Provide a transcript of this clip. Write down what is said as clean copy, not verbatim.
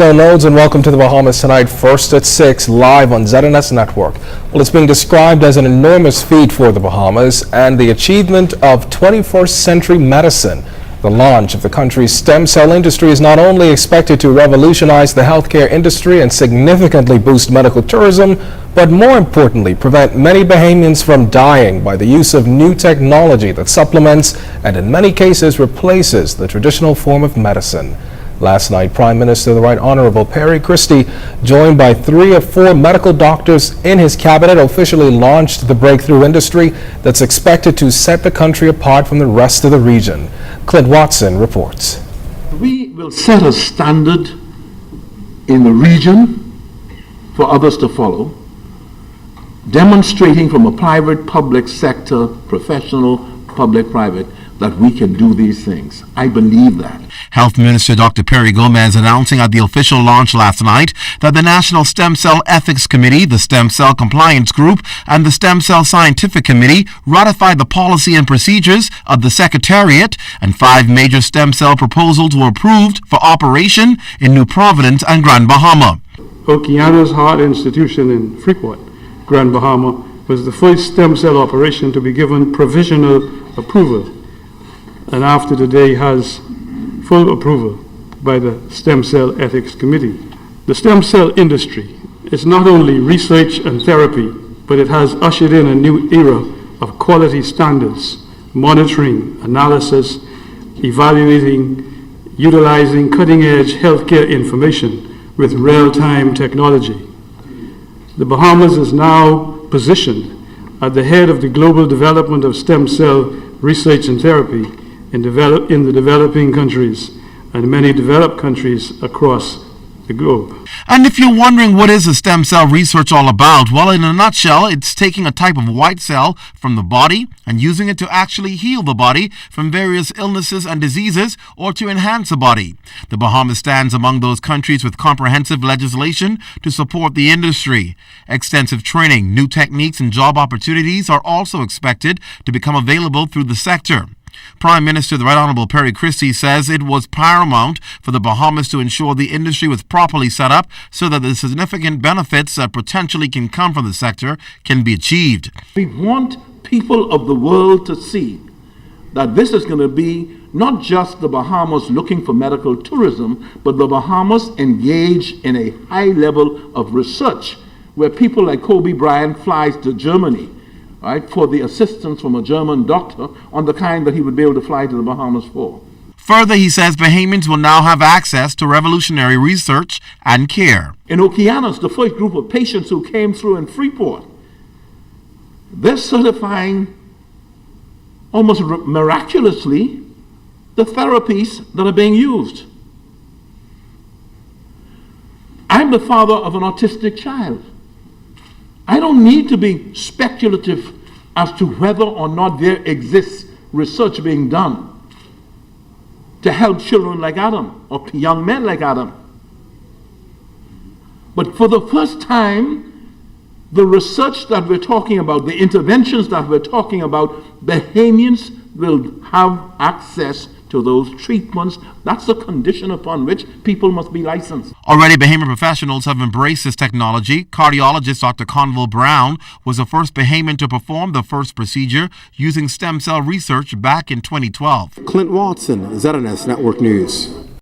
afternoon, Nodes, and welcome to the Bahamas Tonight, first at 6, live on ZNS Network. Well, it's being described as an enormous feat for the Bahamas and the achievement of 21st century medicine. The launch of the country's stem cell industry is not only expected to revolutionize the healthcare industry and significantly boost medical tourism, but more importantly, prevent many Bahamians from dying by the use of new technology that supplements and in many cases replaces the traditional form of medicine. Last night, Prime Minister the Right Honorable Perry Christie, joined by 3 or 4 medical doctors in his cabinet, officially launched the breakthrough industry that's expected to set the country apart from the rest of the region. Clint Watson reports. We will set a standard in the region for others to follow, demonstrating from a private, public sector, professional, public, private, that we can do these things. I believe that. Health Minister Dr. Perry Gomez announcing at the official launch last night that the National Stem Cell Ethics Committee, the Stem Cell Compliance Group, and the Stem Cell Scientific Committee ratified the policy and procedures of the Secretariat, and 5 major stem cell proposals were approved for operation in New Providence and Grand Bahama. Okeana's Heart Institution in Freeport, Grand Bahama, was the first stem cell operation to be given provisional approval, and after today has full approval by the Stem Cell Ethics Committee. The stem cell industry is not only research and therapy, but it has ushered in a new era of quality standards, monitoring, analysis, evaluating, utilizing cutting-edge healthcare information with real-time technology. The Bahamas is now positioned at the head of the global development of stem cell research and therapy in the developing countries and many developed countries across the globe. And if you're wondering what is a stem cell research all about, well, in a nutshell, it's taking a type of white cell from the body and using it to actually heal the body from various illnesses and diseases or to enhance the body. The Bahamas stands among those countries with comprehensive legislation to support the industry. Extensive training, new techniques, and job opportunities are also expected to become available through the sector. Prime Minister the Right Honorable Perry Christie says it was paramount for the Bahamas to ensure the industry was properly set up so that the significant benefits that potentially can come from the sector can be achieved. We want people of the world to see that this is going to be not just the Bahamas looking for medical tourism, but the Bahamas engaged in a high level of research where people like Kobe Bryant flies to Germany, right, for the assistance from a German doctor on the kind that he would be able to fly to the Bahamas for. Further, he says Bahamians will now have access to revolutionary research and care. In Okeanos, the first group of patients who came through in Freeport, they're certifying almost miraculously the therapies that are being used. I'm the father of an autistic child. I don't need to be speculative as to whether or not there exists research being done to help children like Adam or young men like Adam. But for the first time, the research that we're talking about, the interventions that we're talking about, Bahamians will have access to those treatments. That's the condition upon which people must be licensed. Already, Bahamian professionals have embraced this technology. Cardiologist Dr. Conville Brown was the first Bahamian to perform the first procedure using stem cell research back in 2012. Clint Watson, ZNS Network News.